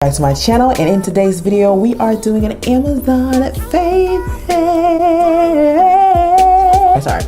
Back to my channel, and in today's video we are doing an Amazon favorite. Sorry.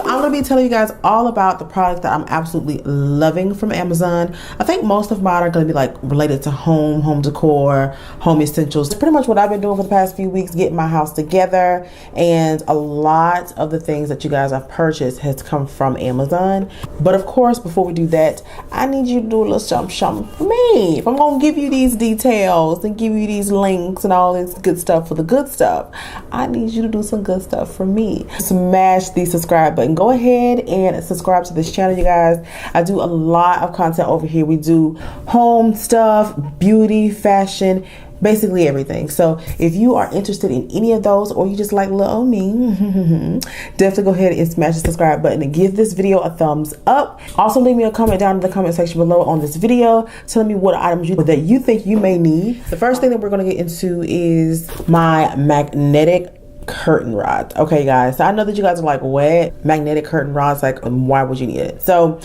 I'm going to be telling you guys all about the product that I'm absolutely loving from Amazon. I think most of mine are going to be like related to home decor, home essentials. It's pretty much what I've been doing for the past few weeks, getting my house together, and a lot of the things that you guys have purchased has come from Amazon. But of course, before we do that, I need you to do a little something for me. If I'm going to give you these details and give you these links and all this good stuff for the good stuff, I need you to do some good stuff for me. Smash the subscribe button. Go ahead and subscribe to this channel, you guys. I do a lot of content over here. We do home stuff, beauty, fashion, basically everything. So if you are interested in any of those, or you just like little me, definitely go ahead and smash the subscribe button and give this video a thumbs up. Also leave me a comment down in the comment section below on this video telling me what items that you think you may need. The first thing that we're going to get into is my magnetic curtain rod. Okay guys, so I know that you guys are like, what? Magnetic curtain rods, like why would you need it? So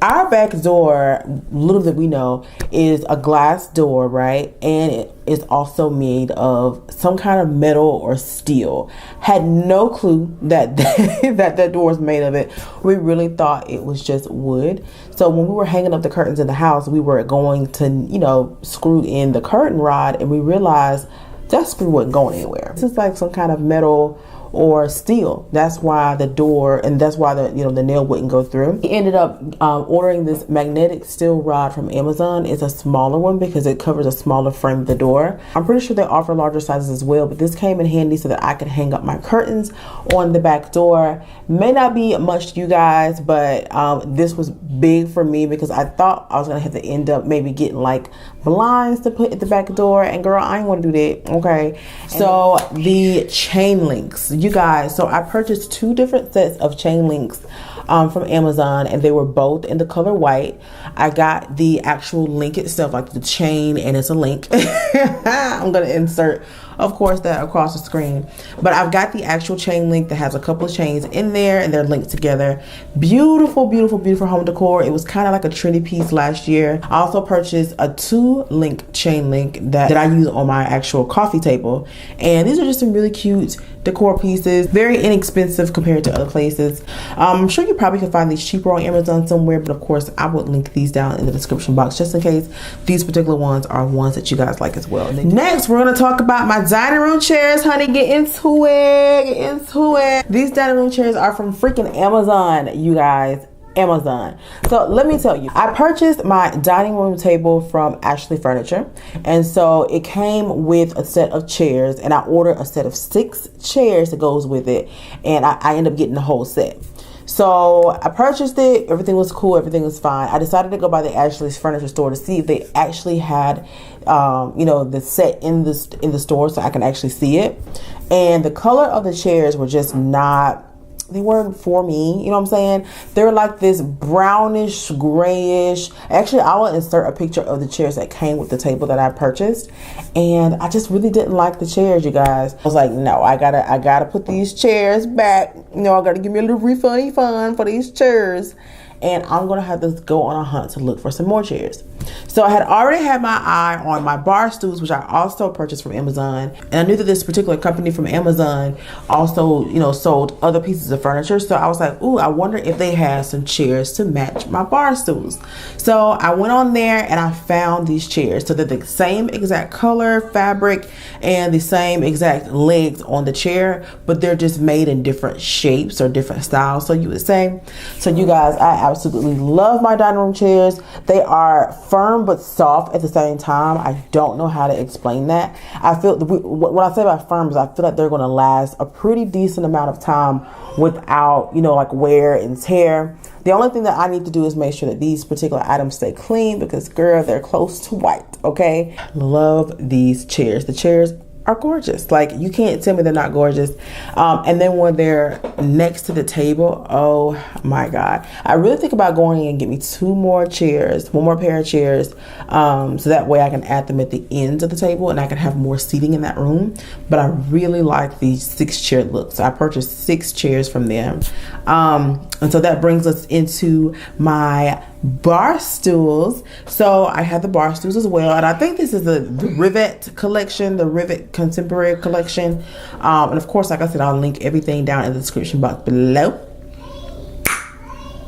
our back door, little that we know, is a glass door, right? And it is also made of some kind of metal or steel. Had no clue that that door was made of it. We really thought it was just wood. So when we were hanging up the curtains in the house, we were going to, you know, screw in the curtain rod, and we realized that screw wasn't going anywhere. This is like some kind of metal or steel. That's why the door, and that's why the nail wouldn't go through. We ended up ordering this magnetic steel rod from Amazon. It's a smaller one because it covers a smaller frame of the door. I'm pretty sure they offer larger sizes as well, but this came in handy so that I could hang up my curtains on the back door. May not be much to you guys, but this was big for me because I thought I was gonna have to end up maybe getting like blinds to put at the back door, and girl, I ain't want to do that. Okay, so the chain links, you guys. So I purchased two different sets of chain links from Amazon, and they were both in the color white. I got the actual link itself, like the chain, and it's a link. I'm gonna insert, of course, that across the screen, but I've got the actual chain link that has a couple of chains in there, and they're linked together. Beautiful, beautiful, beautiful home decor. It was kind of like a trendy piece last year. I also purchased a 2-link chain link that I use on my actual coffee table, and these are just some really cute decor pieces, very inexpensive compared to other places. I'm sure you probably can find these cheaper on Amazon somewhere, but of course I would link these down in the description box just in case these particular ones are ones that you guys like as well. Next, we're going to talk about my dining room chairs, honey. Get into it. These dining room chairs are from freaking Amazon, you guys. Amazon. So let me tell you, I purchased my dining room table from Ashley Furniture, and so it came with a set of chairs, and I ordered a set of 6 chairs that goes with it, and I ended up getting the whole set. So I purchased it. Everything was cool. Everything was fine. I decided to go by the Ashley's Furniture store to see if they actually had, the set in the store so I can actually see it. And the color of the chairs were just not. They weren't for me, you know what I'm saying? They're like this brownish, grayish. Actually, I will insert a picture of the chairs that came with the table that I purchased. And I just really didn't like the chairs, you guys. I was like, no, I gotta put these chairs back. I gotta give me a little refund for these chairs. And I'm gonna have to go on a hunt to look for some more chairs. So I had already had my eye on my bar stools, which I also purchased from Amazon. And I knew that this particular company from Amazon also, sold other pieces of furniture. So I was like, ooh, I wonder if they had some chairs to match my bar stools. So I went on there and I found these chairs. So they're the same exact color, fabric, and the same exact legs on the chair, but they're just made in different shapes or different styles, so you would say. So you guys, I absolutely love my dining room chairs. They are firm but soft at the same time. I don't know how to explain that. I feel when I say about firm is I feel like they're going to last a pretty decent amount of time without like wear and tear. The only thing that I need to do is make sure that these particular items stay clean because girl, they're close to white. Okay, love these chairs. The chairs are gorgeous. Like, you can't tell me they're not gorgeous. And then when they're next to the table, oh my God. I really think about going in and get me one more pair of chairs. So that way I can add them at the ends of the table and I can have more seating in that room. But I really like the 6-chair look. So I purchased 6 chairs from them. And so that brings us into my bar stools. So I have the bar stools as well, and I think this is the Rivet collection, the Rivet Contemporary collection. And of course, like I said, I'll link everything down in the description box below.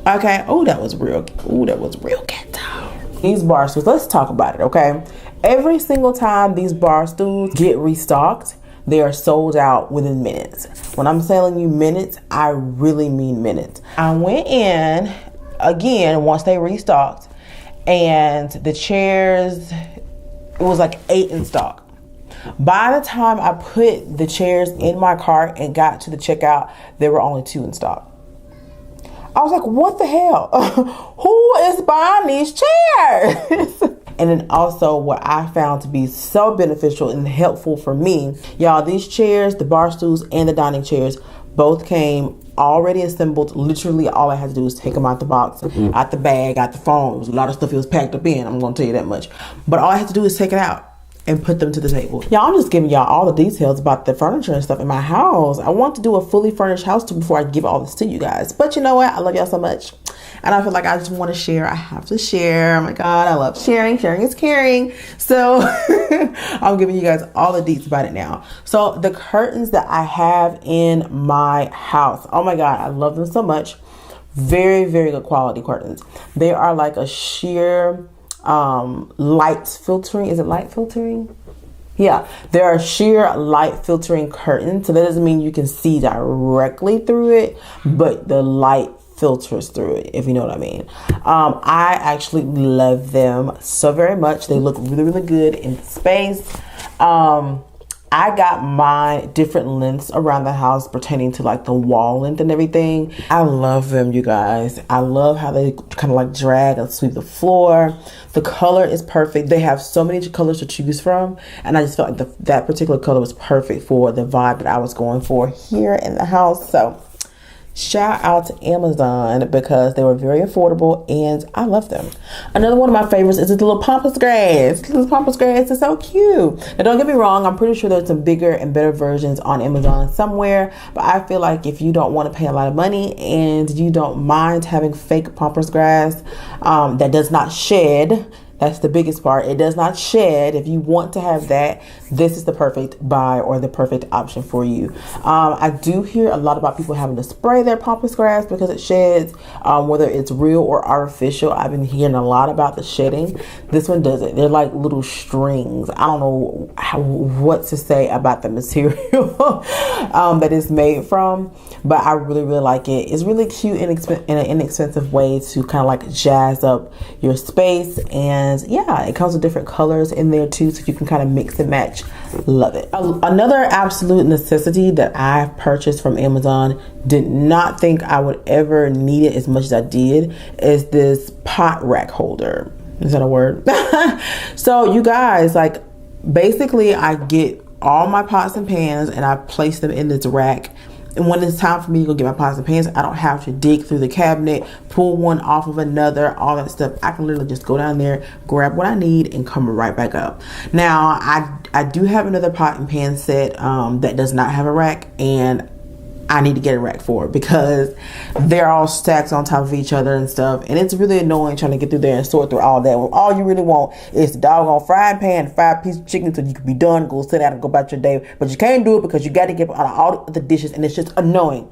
Okay. Oh, that was real ghetto. These bar stools, let's talk about it. Okay, every single time these bar stools get restocked, they are sold out within minutes. When I'm telling you minutes, I really mean minutes. I went in again once they restocked, and the chairs, it was like 8 in stock. By the time I put the chairs in my cart and got to the checkout, there were only 2 in stock. I was like, what the hell? Who is buying these chairs? And then also what I found to be so beneficial and helpful for me, y'all, these chairs, the bar stools and the dining chairs, both came already assembled. Literally all I had to do was take them out the box, out the bag, out the phone. It was a lot of stuff it was packed up in, I'm gonna tell you that much. But all I had to do is take it out and put them to the table. Y'all, I'm just giving y'all all the details about the furniture and stuff in my house. I want to do a fully furnished house tour before I give all this to you guys. But you know what? I love y'all so much. And I feel like I just want to share. I have to share. Oh my God, I love sharing. Sharing is caring. So I'm giving you guys all the deets about it now. So the curtains that I have in my house, oh my God, I love them so much. Very, very good quality curtains. They are like a sheer light filtering. Is it light filtering? Yeah, there are sheer light filtering curtains. So that doesn't mean you can see directly through it, but the light filters through it, if you know what I mean. I actually love them so very much. They look really, really good in space. I got my different lengths around the house pertaining to like the wall length and everything. I love them, you guys. I love how they kind of like drag and sweep the floor. The color is perfect. They have so many colors to choose from, and I just felt like that particular color was perfect for the vibe that I was going for here in the house. So shout out to Amazon because they were very affordable and I love them. Another one of my favorites is this little pampas grass. This pampas grass is so cute. Now don't get me wrong, I'm pretty sure there's some bigger and better versions on Amazon somewhere, but I feel like if you don't want to pay a lot of money and you don't mind having fake pampas grass that does not shed, that's the biggest part. It does not shed. If you want to have that, this is the perfect buy or the perfect option for you. I do hear a lot about people having to spray their pampas grass because it sheds, whether it's real or artificial. I've been hearing a lot about the shedding. This one doesn't. They're like little strings. I don't know what to say about the material that it's made from, but I really, really like it. It's really cute and in an inexpensive way to kind of like jazz up your space. And yeah, it comes with different colors in there too, so you can kind of mix and match. Love it. Another absolute necessity that I purchased from Amazon, did not think I would ever need it as much as I did, is this pot rack holder. Is that a word? So you guys, like, basically I get all my pots and pans and I place them in this rack. And when it's time for me to go get my pots and pans, I don't have to dig through the cabinet, pull one off of another, all that stuff. I can literally just go down there, grab what I need, and come right back up. Now, I do have another pot and pan set that does not have a rack, and I need to get a rack for it because they're all stacked on top of each other and stuff. And it's really annoying trying to get through there and sort through all that. When all you really want is the doggone frying pan, 5-piece of chicken so you can be done, go sit down and go about your day. But you can't do it because you got to get out of all the dishes, and it's just annoying.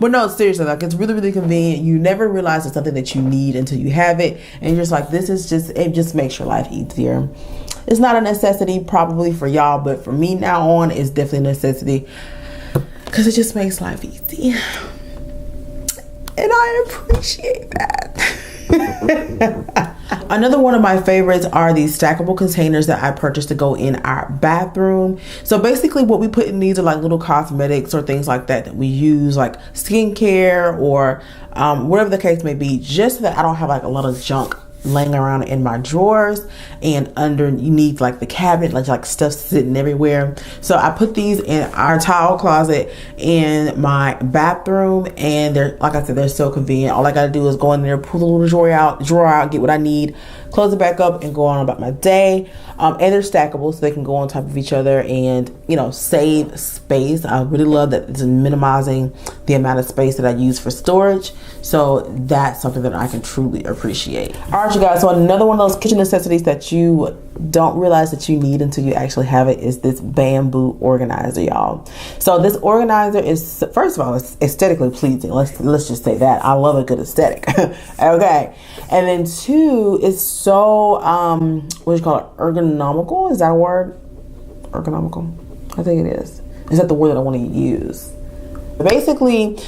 But no, seriously, like, it's really, really convenient. You never realize it's something that you need until you have it, and you're just like, it just makes your life easier. It's not a necessity probably for y'all, but for me now on, it's definitely a necessity because it just makes life easy, and I appreciate that. Another one of my favorites are these stackable containers that I purchased to go in our bathroom. So basically what we put in these are like little cosmetics or things like that we use, like skincare or whatever the case may be, just so that I don't have like a lot of junk laying around in my drawers and underneath like the cabinet, like stuff sitting everywhere. So I put these in our towel closet in my bathroom, and they're, like I said, they're so convenient. All I gotta do is go in there, pull the little drawer out, get what I need, close it back up, and go on about my day. And they're stackable, so they can go on top of each other and, you know, save space. I really love that it's minimizing the amount of space that I use for storage. So that's something that I can truly appreciate. All right, you guys, so another one of those kitchen necessities that you don't realize that you need until you actually have it is this bamboo organizer, y'all. So this organizer is, first of all, it's aesthetically pleasing. Let's just say that. I love a good aesthetic. Okay. And then two, it's so, what do you call it? Ergonomical? Is that a word? Ergonomical? I think it is. Is that the word that I want to use? Basically,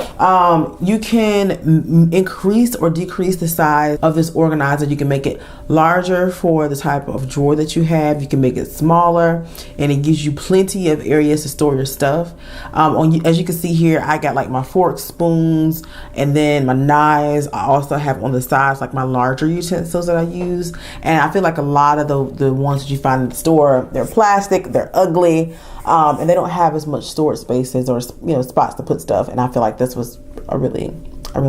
you can increase or decrease the size of this organizer. You can make it larger for the type of drawer that you have. You can make it smaller, and it gives you plenty of areas to store your stuff. As you can see here, I got like my forks, spoons, and then my knives. I also have on the sides like my larger utensils that I use. And I feel like a lot of the ones that you find in the store, they're plastic, they're ugly, and they don't have as much storage spaces or, you know, spots to put stuff. And I feel like this was a really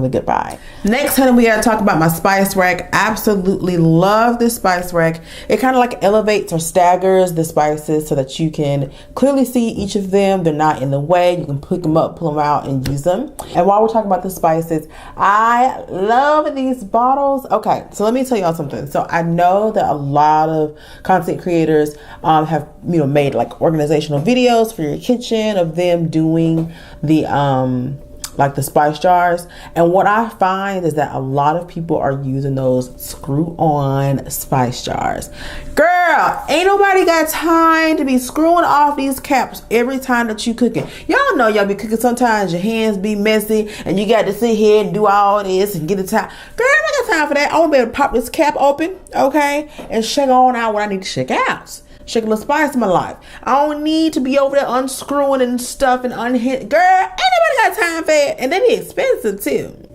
good buy. Next, honey, we gotta talk about my spice rack. Absolutely love this spice rack. It kind of like elevates or staggers the spices so that you can clearly see each of them. They're not in the way. You can pick them up, pull them out, and use them. And while we're talking about the spices, I love these bottles. Okay, so let me tell y'all something. So I know that a lot of content creators have, you know, made like organizational videos for your kitchen of them doing the like the spice jars. And what I find is that a lot of people are using those screw-on spice jars. Girl, ain't nobody got time to be screwing off these caps every time that you cooking. Y'all know y'all be cooking, sometimes your hands be messy and you got to sit here and do all this and get the time. Girl, I don't got time for that. I want to be able to pop this cap open, okay, and shake on out what I need to shake out. Shake a little spice in my life. I don't need to be over there unscrewing and stuff and unhinged. Girl, ain't nobody got time for it. And they be expensive too.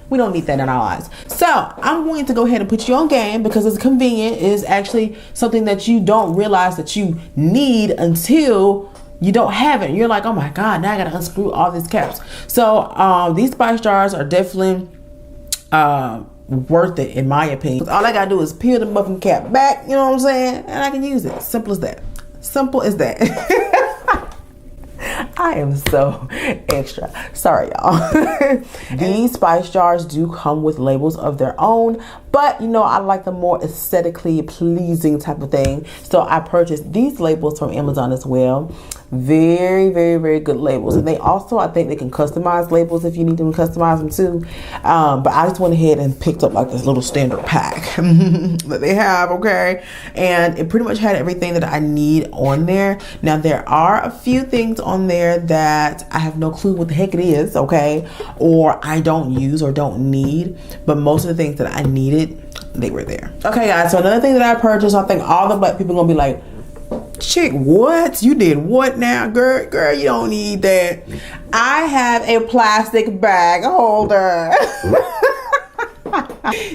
We don't need that in our lives. So I'm going to go ahead and put you on game because it's convenient. It is actually something that you don't realize that you need until you don't have it. You're like, oh my God, now I gotta unscrew all these caps. So these spice jars are definitely worth it in my opinion. All I gotta do is peel the muffin cap back, you know what I'm saying, and I can use it. Simple as that. Simple as that. I am so extra. Sorry, y'all. These spice jars do come with labels of their own, but you know, I like the more aesthetically pleasing type of thing. So I purchased these labels from Amazon as well. Very, very, very good labels. And they also, I think they can customize labels if you need them to customize them too. But I just went ahead and picked up like this little standard pack that they have, okay? And it pretty much had everything that I need on there. Now, there are a few things on there that I have no clue what the heck it is, okay? Or I don't use or don't need. But most of the things that I needed, they were there. Okay, guys, so another thing that I purchased, I think all the black people are gonna be like, chick, what? You did what now? Girl, you don't need that. I have a plastic bag holder.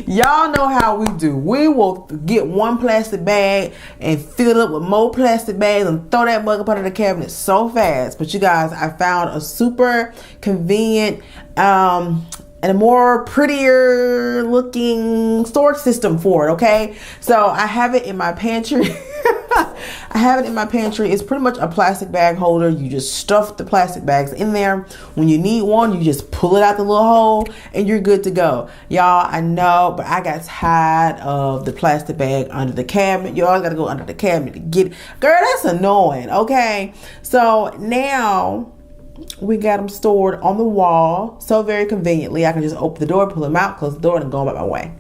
Y'all know how we do. We will get one plastic bag and fill it up with more plastic bags and throw that mug up under the cabinet so fast. But you guys, I found a super convenient and a more prettier looking storage system for it, okay? So I have it in my pantry. I have it in my pantry. It's pretty much a plastic bag holder. You just stuff the plastic bags in there. When you need one, you just pull it out the little hole and you're good to go. Y'all, I know, but I got tired of the plastic bag under the cabinet. You always got to go under the cabinet to get it. Girl, that's annoying, okay? So now we got them stored on the wall so very conveniently. I can just open the door, pull them out, close the door, and go about my way.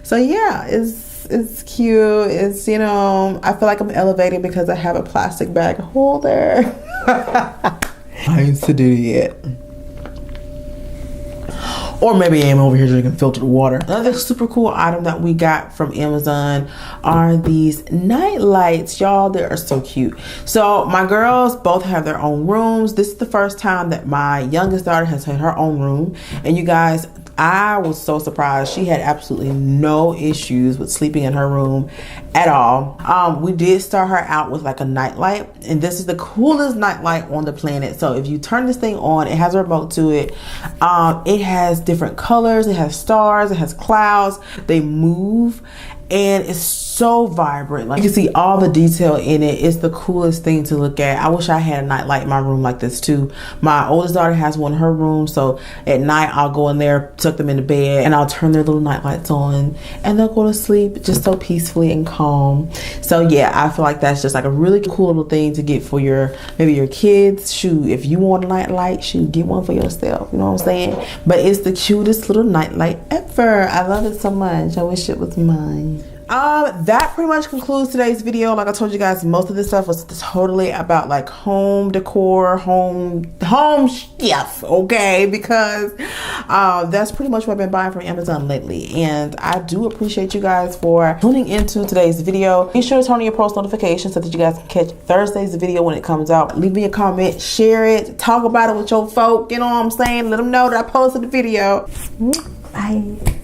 So yeah, it's cute. It's, you know, I feel like I'm elevating because I have a plastic bag holder. I used to do it yet. Or maybe I'm over here drinking filtered water. Another super cool item that we got from Amazon are these night lights. Y'all, they are so cute. So my girls both have their own rooms. This is the first time that my youngest daughter has had her own room. And you guys, I was so surprised. She had absolutely no issues with sleeping in her room at all. We did start her out with like a nightlight, and this is the coolest nightlight on the planet. So if you turn this thing on, it has a remote to it. It has different colors, it has stars, it has clouds, they move, and it's so vibrant. Like, you can see all the detail in it. It's the coolest thing to look at. I wish I had a nightlight in my room like this too. My oldest daughter has one in her room, so at night I'll go in there, tuck them into bed, and I'll turn their little night lights on, and they'll go to sleep just so peacefully and calm. So yeah, I feel like that's just like a really cool little thing to get for maybe your kids. Shoot, if you want a night light, shoot, get one for yourself. You know what I'm saying? But it's the cutest little night light ever. I love it so much. I wish it was mine. That pretty much concludes today's video. Like I told you guys, most of this stuff was totally about like home decor, home stuff, okay? Because that's pretty much what I've been buying from Amazon lately, and I do appreciate you guys for tuning into today's video. Be sure to turn on your post notifications so that you guys can catch Thursday's video when it comes out. Leave me a comment, share it, talk about it with your folk, you know what I'm saying? Let them know that I posted the video. Bye.